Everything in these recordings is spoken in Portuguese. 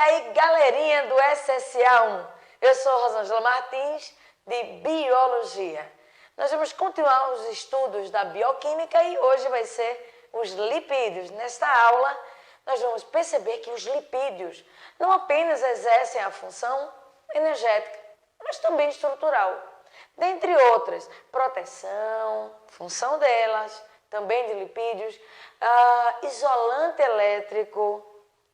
aí, galerinha do SSA1, eu sou Rosângela Martins, de Biologia. Nós vamos continuar os estudos da bioquímica e hoje vai ser os lipídios. Nesta aula, nós vamos perceber que os lipídios não apenas exercem a função energética, mas também estrutural. Dentre outras, proteção, função delas, também de lipídios, isolante elétrico,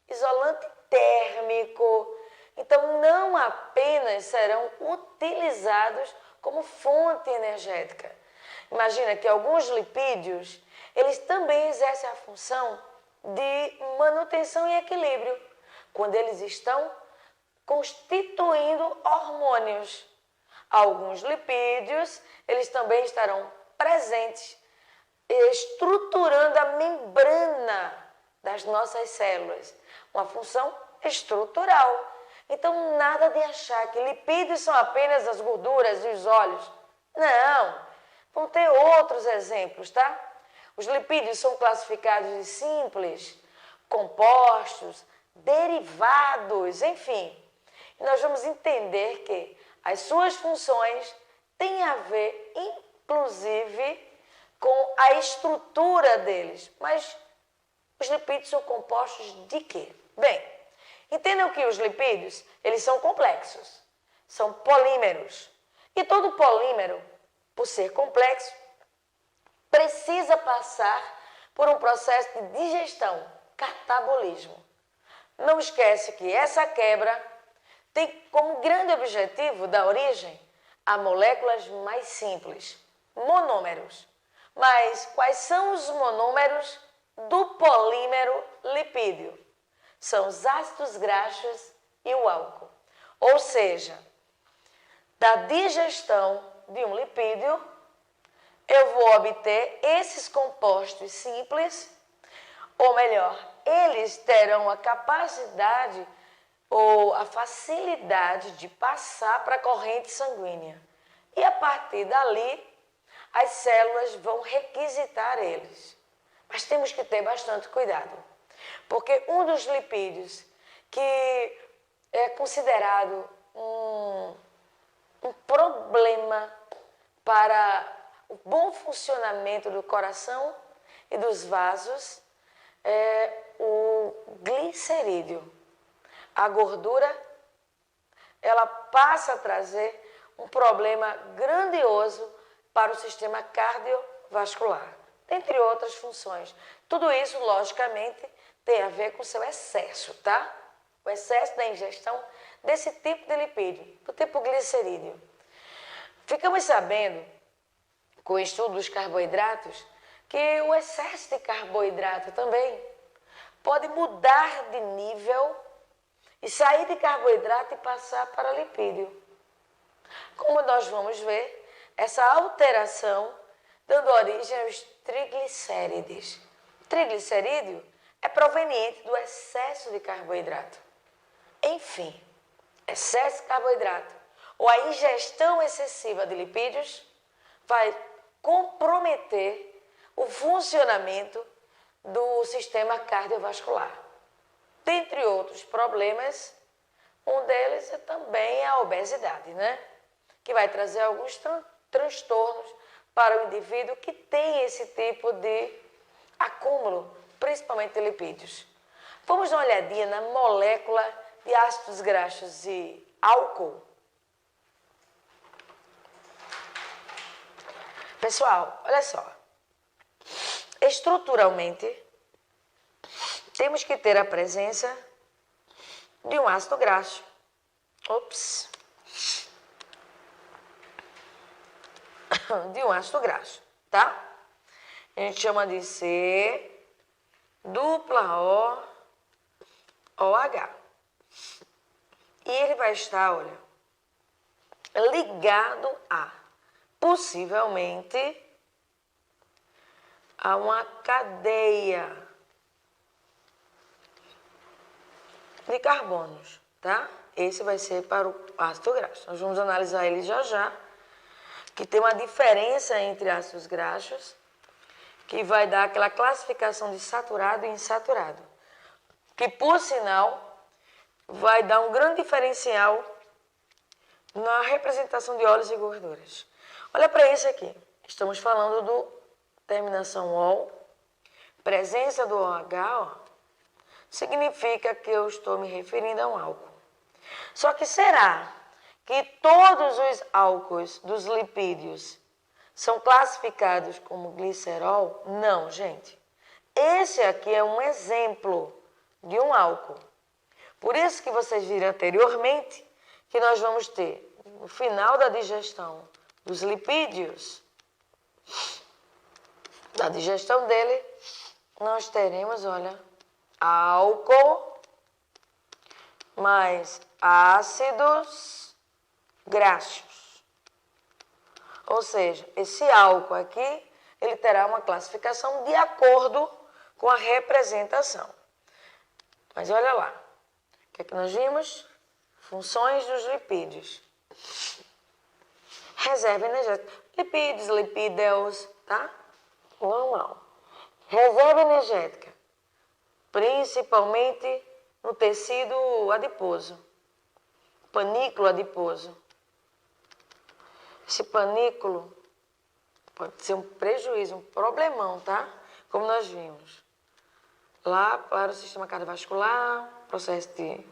isolante térmico. Então, não apenas serão utilizados como fonte energética. Imagina que alguns lipídios, eles também exercem a função de manutenção e equilíbrio, quando eles estão constituindo hormônios. Alguns lipídios, eles também estarão presentes, estruturando a membrana das nossas células, uma função estrutural. Então, nada de achar que lipídios são apenas as gorduras e os óleos. Não, vão ter outros exemplos, tá? Os lipídios são classificados de simples, compostos, derivados, enfim. E nós vamos entender que as suas funções têm a ver, inclusive, com a estrutura deles. Mas os lipídios são compostos de quê? Bem, entendam que os lipídios, eles são complexos, são polímeros. E todo polímero, por ser complexo, precisa passar por um processo de digestão, catabolismo. Não esquece que essa quebra tem como grande objetivo da origem a moléculas mais simples, monômeros. Mas quais são os monômeros do polímero lipídio? São os ácidos graxos e o álcool. Ou seja, da digestão de um lipídio, eu vou obter esses compostos simples, ou melhor, eles terão a capacidade ou a facilidade de passar para a corrente sanguínea. E a partir dali, as células vão requisitar eles. Mas temos que ter bastante cuidado, porque um dos lipídios que é considerado um problema para o bom funcionamento do coração e dos vasos é o glicerídeo. A gordura, ela passa a trazer um problema grandioso para o sistema cardiovascular, entre outras funções. Tudo isso, logicamente, tem a ver com o seu excesso, tá? O excesso da ingestão desse tipo de lipídio, do tipo glicerídeo. Ficamos sabendo, com o estudo dos carboidratos, que o excesso de carboidrato também pode mudar de nível e sair de carboidrato e passar para lipídio. Como nós vamos ver, essa alteração dando origem aos triglicérides. O triglicerídeo é proveniente do excesso de carboidrato. Enfim, excesso de carboidrato ou a ingestão excessiva de lipídios vai comprometer o funcionamento do sistema cardiovascular. Dentre outros problemas, um deles é também a obesidade, né? Que vai trazer alguns transtornos para o indivíduo que tem esse tipo de acúmulo, principalmente de lipídios. Vamos dar uma olhadinha na molécula de ácidos graxos e álcool. Pessoal, olha só. Estruturalmente, temos que ter a presença de um ácido graxo. De um ácido graxo, tá? A gente chama de C dupla OH. E ele vai estar, olha, ligado a, possivelmente, a uma cadeia de carbonos, tá? Esse vai ser para o ácido graxo. Nós vamos analisar ele já já, que tem uma diferença entre ácidos graxos, que vai dar aquela classificação de saturado e insaturado. Que, por sinal, vai dar um grande diferencial na representação de óleos e gorduras. Olha para isso aqui. Estamos falando do terminação OL, presença do OH, ó, significa que eu estou me referindo a um álcool. Só que será que todos os álcools dos lipídios são classificados como glicerol? Não, gente. Esse aqui é um exemplo de um álcool. Por isso que vocês viram anteriormente que nós vamos ter, no final da digestão dos lipídios, da digestão dele, nós teremos, olha, álcool mais ácidos graxos. Ou seja, esse álcool aqui, ele terá uma classificação de acordo com a representação. Mas olha lá, o que é que nós vimos? Funções dos lipídios. Reserva energética. Lipídios, lipídeos, tá? Normal. Reserva energética, principalmente no tecido adiposo, panículo adiposo. Esse panículo pode ser um prejuízo, um problemão, tá? Como nós vimos. Lá para o sistema cardiovascular, processo de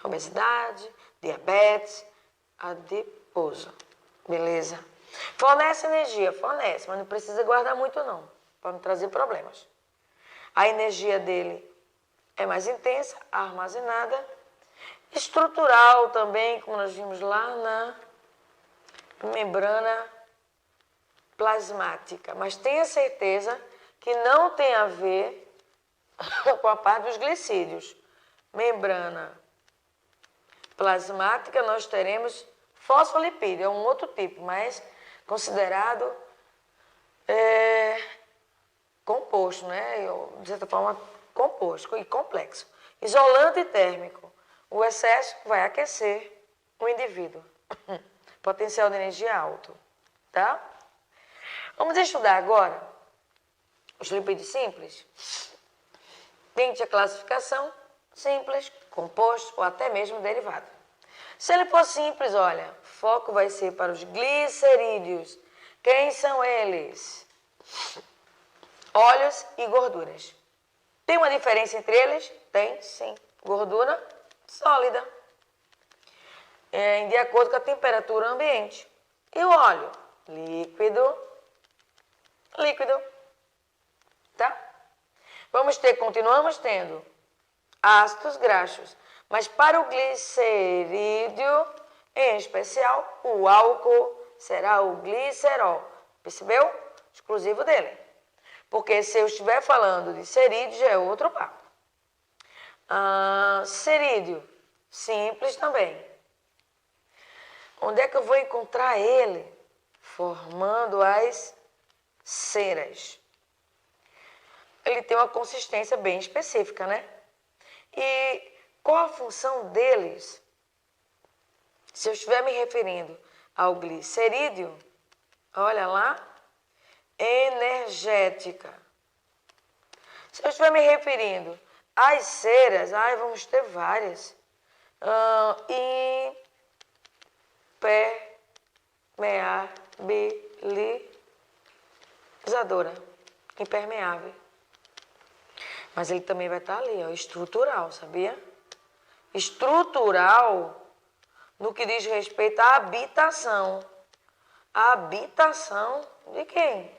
obesidade, diabetes, adiposo. Beleza? Fornece energia, fornece, mas não precisa guardar muito não, para não trazer problemas. A energia dele é mais intensa, armazenada, estrutural também, como nós vimos lá na membrana plasmática. Mas tenha certeza que não tem a ver com a parte dos glicídios. Membrana plasmática, nós teremos fosfolipídio, é um outro tipo, mas considerado composto, né? De certa forma, composto e complexo. Isolante térmico. O excesso vai aquecer o indivíduo. Potencial de energia alto, tá? Vamos estudar agora os lipídios simples. Tente a classificação simples, composto ou até mesmo derivado. Se ele for simples, olha, foco vai ser para os glicerídeos. Quem são eles? Óleos e gorduras. Tem uma diferença entre eles? Tem, sim. Gordura sólida, de acordo com a temperatura ambiente. E o óleo? Líquido. Líquido. Tá? Continuamos tendo ácidos graxos. Mas para o glicerídeo, em especial, o álcool será o glicerol. Percebeu? Exclusivo dele. Porque se eu estiver falando de cerídeo, já é outro papo. Cerídeo, simples também. Onde é que eu vou encontrar ele? Formando as ceras. Ele tem uma consistência bem específica, né? E qual a função deles? Se eu estiver me referindo ao glicerídeo, olha lá, energética. Se eu estiver me referindo às ceras, vamos ter várias. Impermeabilizadora. Impermeável. Mas ele também vai estar ali, ó, estrutural, sabia? Estrutural no que diz respeito à habitação. A habitação de quem?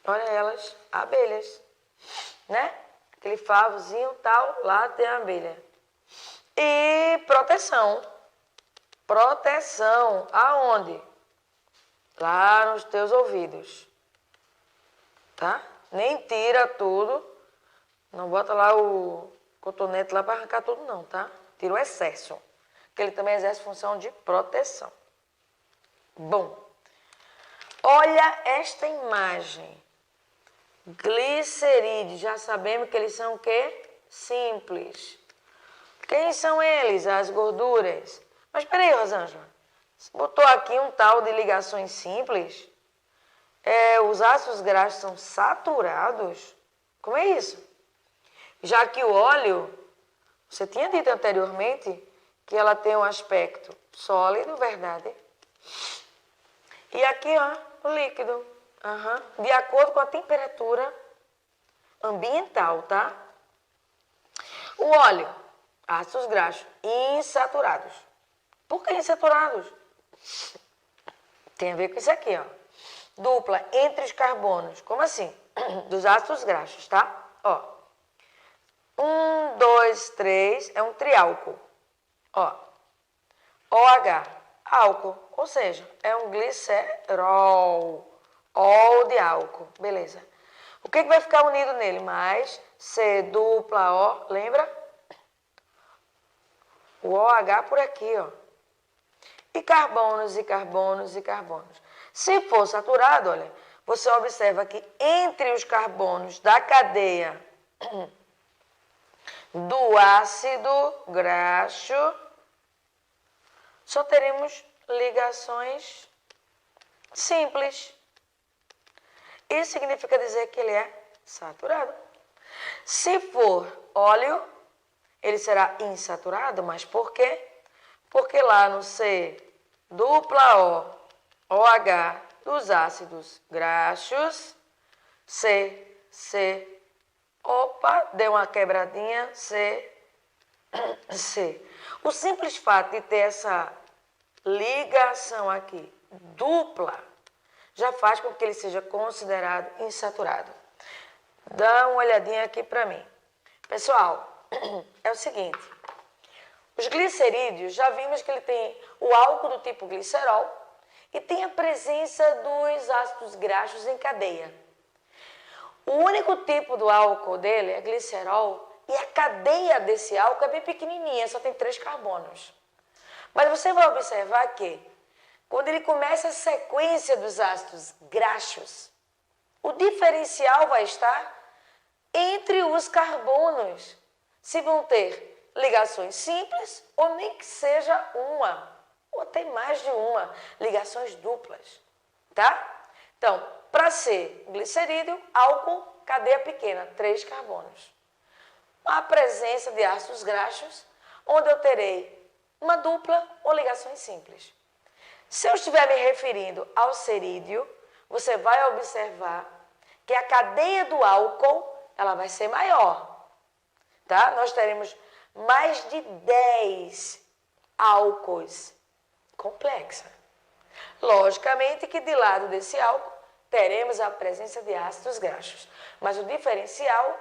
Olha elas, abelhas, né? Aquele favozinho tal, lá tem a abelha. E proteção. Proteção, aonde? Lá nos teus ouvidos, tá? Nem tira tudo, não bota lá o cotonete lá para arrancar tudo não, tá? Tira o excesso, que ele também exerce função de proteção. Bom, olha esta imagem. Glicerídeos, já sabemos que eles são o quê? Simples. Quem são eles? As gorduras. Mas peraí, Rosângela, você botou aqui um tal de ligações simples? Os ácidos graxos são saturados? Como é isso? Já que o óleo, você tinha dito anteriormente que ela tem um aspecto sólido, verdade? E aqui, ó, o líquido. De acordo com a temperatura ambiental, tá? O óleo, ácidos graxos insaturados. Por que insaturados? Tem a ver com isso aqui, ó. Dupla entre os carbonos. Como assim? Dos ácidos graxos, tá? Ó. 1, 2, 3 é um triálcool. Ó. OH, álcool. Ou seja, é um glicerol. Ol de álcool. Beleza. O que vai ficar unido nele? Mais C dupla O. Lembra? O OH por aqui, ó. E carbonos, e carbonos, e carbonos. Se for saturado, olha, você observa que entre os carbonos da cadeia do ácido graxo, só teremos ligações simples. Isso significa dizer que ele é saturado. Se for óleo, ele será insaturado, mas por quê? Porque lá no C dupla O, OH dos ácidos graxos, C, opa, deu uma quebradinha, C. O simples fato de ter essa ligação aqui dupla já faz com que ele seja considerado insaturado. Dá uma olhadinha aqui para mim. Pessoal, é o seguinte. Os glicerídeos, já vimos que ele tem o álcool do tipo glicerol e tem a presença dos ácidos graxos em cadeia. O único tipo do álcool dele é glicerol e a cadeia desse álcool é bem pequenininha, só tem 3 carbonos. Mas você vai observar que quando ele começa a sequência dos ácidos graxos, o diferencial vai estar entre os carbonos. Se vão ter ligações simples ou nem que seja uma, ou até mais de uma, ligações duplas, tá? Então, para ser glicerídeo, álcool, cadeia pequena, 3 carbonos. A presença de ácidos graxos, onde eu terei uma dupla ou ligações simples. Se eu estiver me referindo ao cerídeo, você vai observar que a cadeia do álcool, ela vai ser maior, tá? Nós teremos mais de 10 álcoois complexa. Logicamente que de lado desse álcool teremos a presença de ácidos graxos, mas o diferencial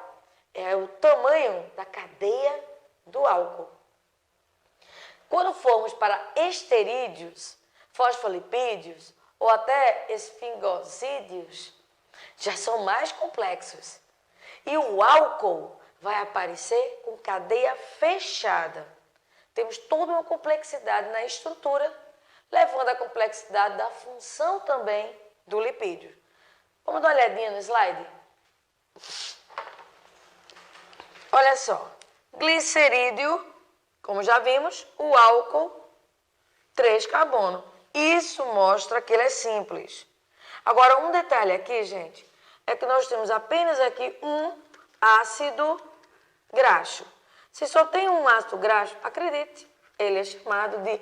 é o tamanho da cadeia do álcool. Quando formos para esterídeos, fosfolipídios ou até esfingosídeos, já são mais complexos. E o álcool vai aparecer com cadeia fechada. Temos toda uma complexidade na estrutura, levando a complexidade da função também do lipídio. Vamos dar uma olhadinha no slide? Olha só, glicerídeo, como já vimos, o álcool, 3 carbono. Isso mostra que ele é simples. Agora, um detalhe aqui, gente, é que nós temos apenas aqui um ácido graxo. Se só tem um ácido graxo, acredite, ele é chamado de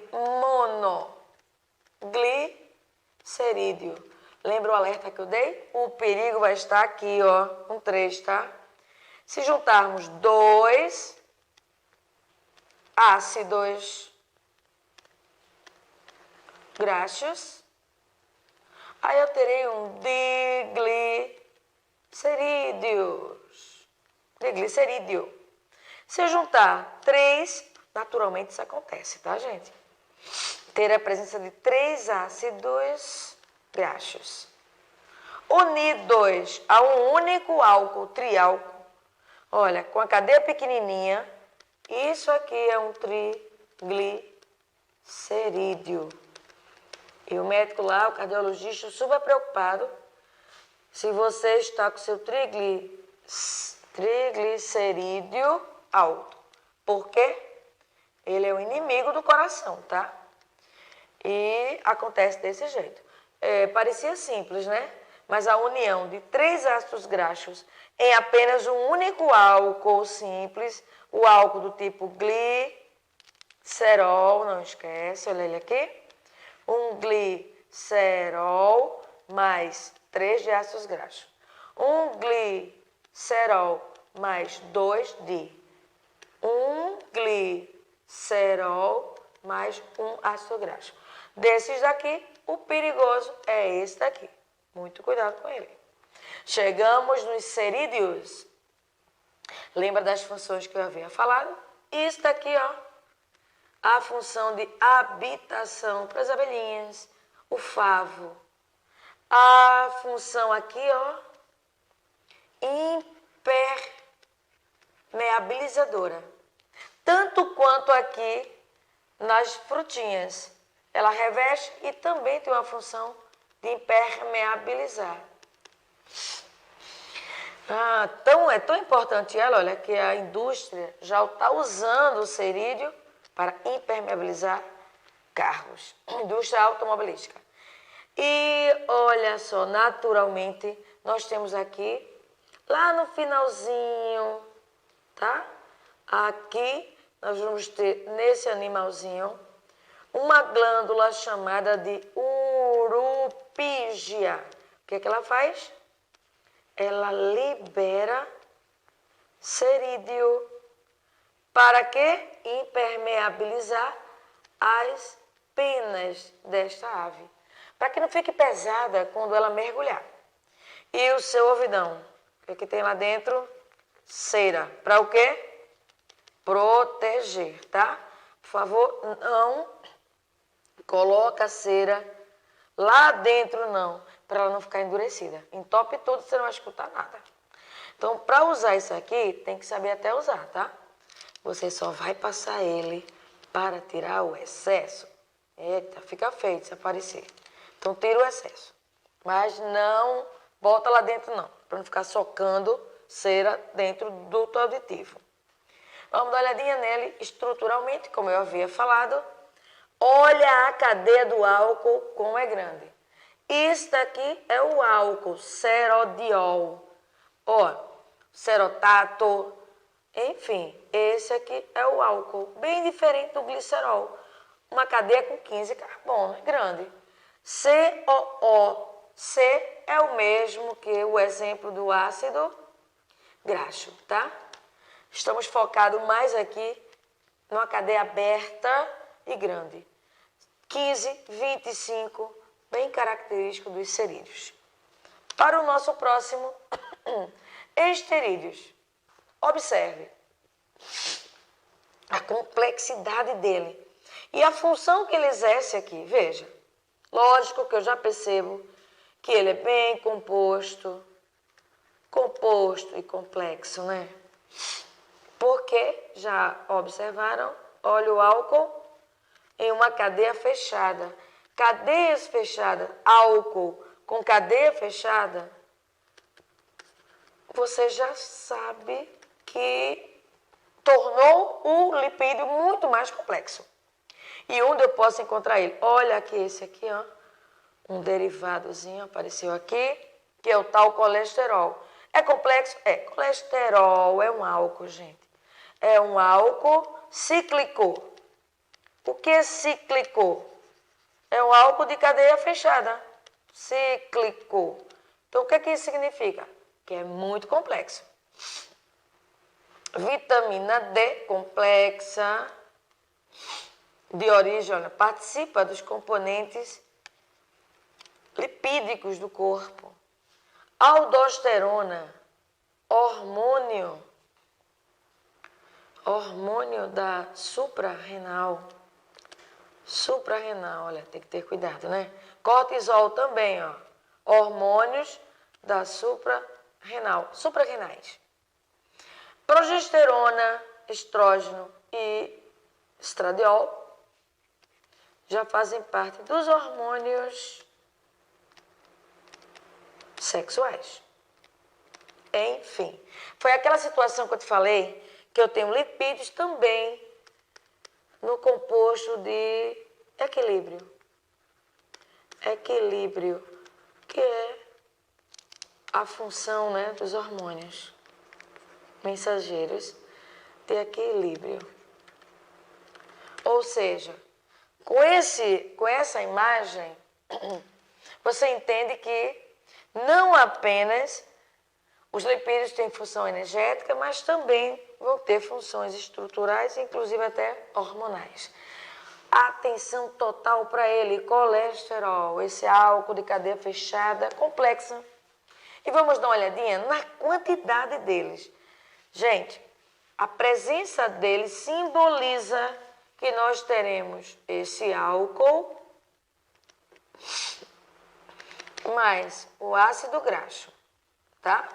monoglicerídeo. Lembra o alerta que eu dei? O perigo vai estar aqui, ó, com 3, tá? Se juntarmos 2 ácidos graxos, aí eu terei um diglicerídeo. Se eu juntar 3, naturalmente isso acontece, tá, gente? Ter a presença de 3 ácidos graxos. Unir 2 a um único álcool, triálcool. Olha, com a cadeia pequenininha, isso aqui é um triglicerídeo. E o médico lá, o cardiologista, super preocupado se você está com seu triglicerídeo alto. Por quê? Ele é o inimigo do coração, tá? E acontece desse jeito. Parecia simples, né? Mas a união de 3 ácidos graxos em apenas um único álcool simples, o álcool do tipo glicerol, não esquece, olha ele aqui. Um glicerol mais 3 de ácidos graxos. Um glicerol mais 2 de. Um glicerol mais um ácido graxo. Desses daqui, o perigoso é esse daqui. Muito cuidado com ele. Chegamos nos cerídeos. Lembra das funções que eu havia falado? Isso daqui, ó. A função de habitação para as abelhinhas. O favo. A função aqui, ó. Impermeabilizadora. Tanto quanto aqui nas frutinhas. Ela reveste e também tem uma função de impermeabilizar. É tão importante ela, olha, que a indústria já está usando o cerídeo para impermeabilizar carros. Indústria automobilística. E olha só, naturalmente, nós temos aqui, lá no finalzinho, tá? Aqui nós vamos ter, nesse animalzinho, uma glândula chamada de urupígia. O que é que ela faz? Ela libera cerídeo. Para quê? Impermeabilizar as penas desta ave. Para que não fique pesada quando ela mergulhar. E o seu ouvidão? O que é que tem lá dentro? Cera. Para o quê? Proteger, tá? Por favor, não coloca a cera lá dentro, não. Para ela não ficar endurecida. Entope tudo, você não vai escutar nada. Então, para usar isso aqui, tem que saber até usar, tá? Você só vai passar ele para tirar o excesso. Eita, fica feio se aparecer. Então, tira o excesso. Mas não bota lá dentro, não. Para não ficar socando cera dentro do duto auditivo. Vamos dar uma olhadinha nele estruturalmente, como eu havia falado. Olha a cadeia do álcool, como é grande. Isso daqui é o álcool, serodiol. Ó, serotato. Enfim, esse aqui é o álcool, bem diferente do glicerol. Uma cadeia com 15 carbonos, grande. COO. C é o mesmo que o exemplo do ácido graxo, tá? Estamos focados mais aqui numa cadeia aberta e grande. 15, 25, bem característico dos cerídeos. Para o nosso próximo, esterídeos. Observe a complexidade dele e a função que ele exerce aqui. Veja, lógico que eu já percebo que ele é bem composto e complexo, né? Porque, já observaram, olha o álcool em uma cadeia fechada. Cadeias fechadas, álcool com cadeia fechada, você já sabe que tornou o lipídio muito mais complexo. E onde eu posso encontrar ele? Olha aqui, esse aqui, ó, um derivadozinho apareceu aqui, que é o tal colesterol. É complexo? É. Colesterol é um álcool, gente. É um álcool cíclico. O que é cíclico? É um álcool de cadeia fechada. Cíclico. Então, o que é que isso significa? Que é muito complexo. Vitamina D complexa, de origem, olha, participa dos componentes lipídicos do corpo. Aldosterona, hormônio da suprarrenal. Suprarrenal, olha, tem que ter cuidado, né? Cortisol também, ó. Hormônios da suprarrenais. Progesterona, estrógeno e estradiol já fazem parte dos hormônios sexuais. Enfim, foi aquela situação que eu te falei, que eu tenho lipídios também no composto de equilíbrio. Equilíbrio, que é a função, né, dos hormônios mensageiros de equilíbrio. Ou seja, com essa imagem, você entende que não apenas os lipídios têm função energética, mas também vão ter funções estruturais, inclusive até hormonais. Atenção total para ele, colesterol, esse álcool de cadeia fechada, complexa. E vamos dar uma olhadinha na quantidade deles. Gente, a presença deles simboliza que nós teremos esse álcool mais o ácido graxo, tá?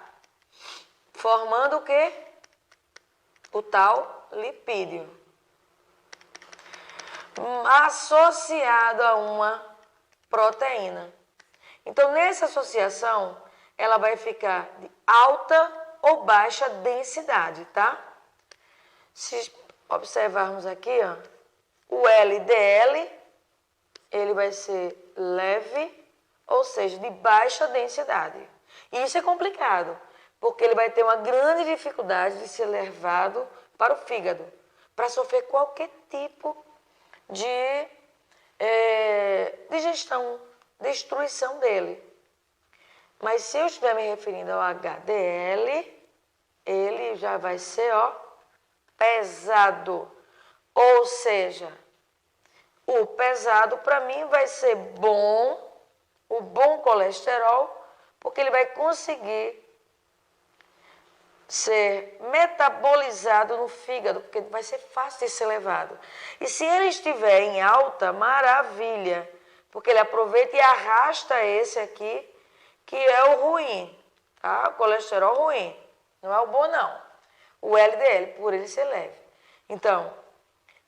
Formando o quê? O tal lipídio. Associado a uma proteína. Então, nessa associação, ela vai ficar de alta ou baixa densidade, tá? Se observarmos aqui, ó, o LDL, ele vai ser leve, ou seja, de baixa densidade. E isso é complicado, porque ele vai ter uma grande dificuldade de ser levado para o fígado, para sofrer qualquer tipo de digestão, destruição dele. Mas se eu estiver me referindo ao HDL, ele já vai ser, ó, pesado. Ou seja, o pesado para mim vai ser bom, o bom colesterol, porque ele vai conseguir ser metabolizado no fígado, porque vai ser fácil de ser levado. E se ele estiver em alta, maravilha, porque ele aproveita e arrasta esse aqui, que é o ruim, tá? O colesterol ruim, não é o bom não. O LDL, por ele ser leve. Então,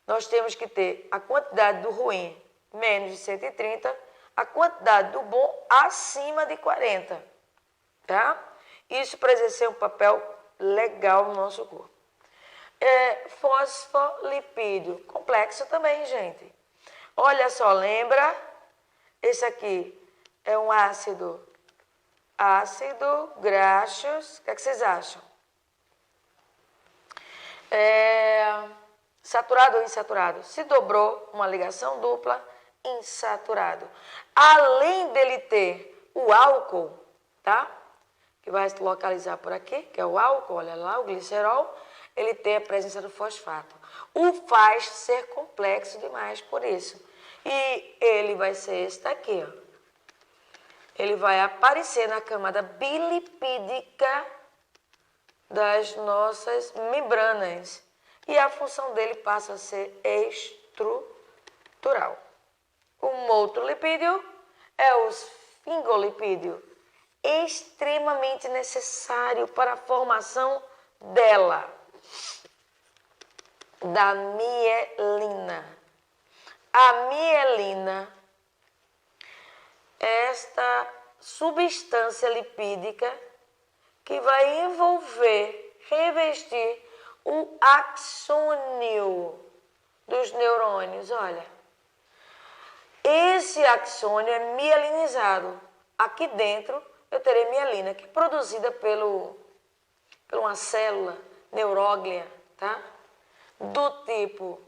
nós temos que ter a quantidade do ruim menos de 130, a quantidade do bom acima de 40, tá? Isso para exercer um papel legal no nosso corpo. Fosfolipídio, complexo também, gente. Olha só, lembra? Esse aqui é um ácido graxos. O que é que vocês acham? Saturado ou insaturado? Se dobrou, uma ligação dupla, insaturado. Além dele ter o álcool, tá? Que vai se localizar por aqui, que é o álcool, olha lá, o glicerol, ele tem a presença do fosfato. O faz ser complexo demais por isso. E ele vai ser esse daqui, ó. Ele vai aparecer na camada bilipídica das nossas membranas. E a função dele passa a ser estrutural. Um outro lipídio é o esfingolipídio, extremamente necessário para a formação dela, da mielina. A mielina, esta substância lipídica que vai envolver, revestir o axônio dos neurônios. Olha, esse axônio é mielinizado. Aqui dentro eu terei mielina, que é produzida por uma célula neuróglia, tá? Do tipo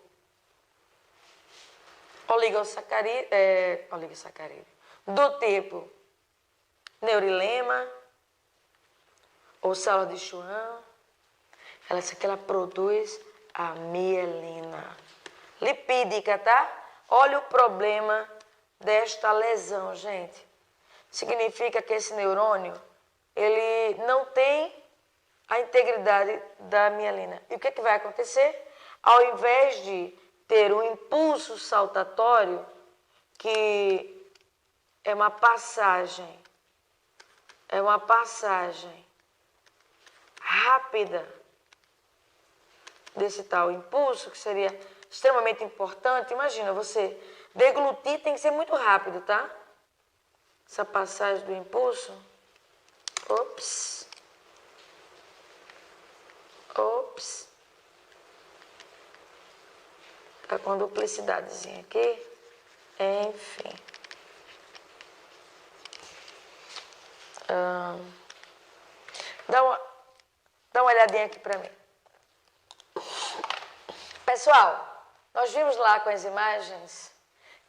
oligosacarídeo, do tipo neurilema ou célula de Schwann. Essa aqui ela produz a mielina lipídica, tá? Olha o problema desta lesão, gente. Significa que esse neurônio, ele não tem a integridade da mielina. E o que vai acontecer? Ao invés de ter um impulso saltatório, que é uma passagem rápida desse tal impulso, que seria extremamente importante. Imagina, você deglutir tem que ser muito rápido, tá? Essa passagem do impulso. Ops. Tá com duplicidadezinha aqui. Enfim. Dá uma olhadinha aqui pra mim. Pessoal, Nós vimos lá com as imagens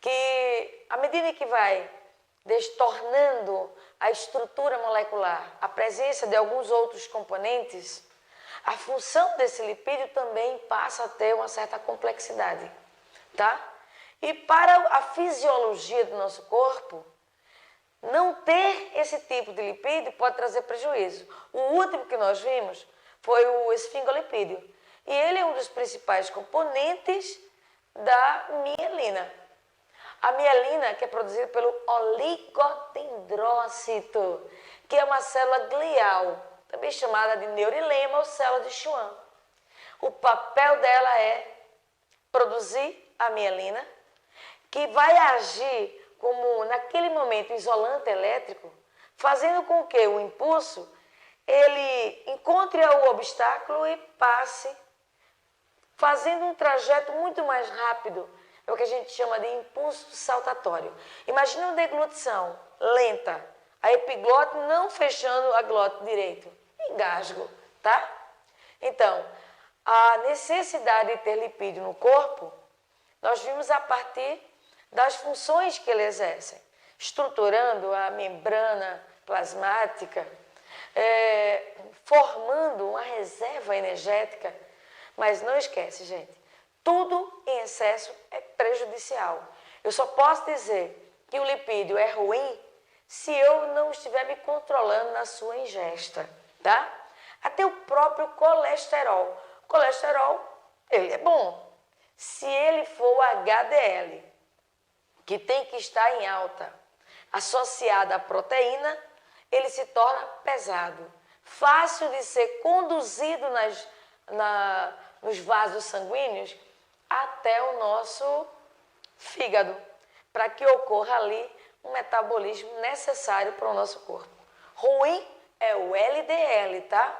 que, à medida que vai destornando a estrutura molecular, a presença de alguns outros componentes, a função desse lipídio também passa a ter uma certa complexidade, tá? E para a fisiologia do nosso corpo, não ter esse tipo de lipídio pode trazer prejuízo. O último que nós vimos foi o esfingolipídio. E ele é um dos principais componentes da mielina. A mielina, que é produzida pelo oligodendrócito, que é uma célula glial, também chamada de neurilema ou célula de Schwann. O papel dela é produzir a mielina, que vai agir como, naquele momento, isolante elétrico, fazendo com que o impulso ele encontre o obstáculo e passe, fazendo um trajeto muito mais rápido. É o que a gente chama de impulso saltatório. Imagina uma deglutição lenta, a epiglote não fechando a glote direito, engasgo, tá? Então, a necessidade de ter lipídio no corpo, nós vimos a partir das funções que ele exerce, estruturando a membrana plasmática, formando uma reserva energética. Mas não esquece, gente, tudo em excesso é prejudicial. Eu só posso dizer que o lipídio é ruim se eu não estiver me controlando na sua ingesta, tá? Até o próprio colesterol. O colesterol, ele é bom. Se ele for o HDL, que tem que estar em alta, associado à proteína, ele se torna pesado, fácil de ser conduzido nos vasos sanguíneos até o nosso fígado, para que ocorra ali um metabolismo necessário para o nosso corpo. Ruim é o LDL, tá?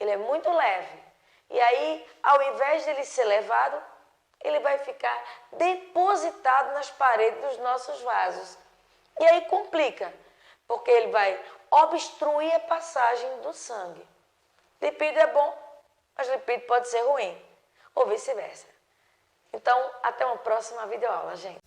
Ele é muito leve. E aí, ao invés de ele ser levado, ele vai ficar depositado nas paredes dos nossos vasos. E aí complica, porque ele vai obstruir a passagem do sangue. Lipídio é bom, mas lipídio pode ser ruim, ou vice-versa. Então, até uma próxima videoaula, gente.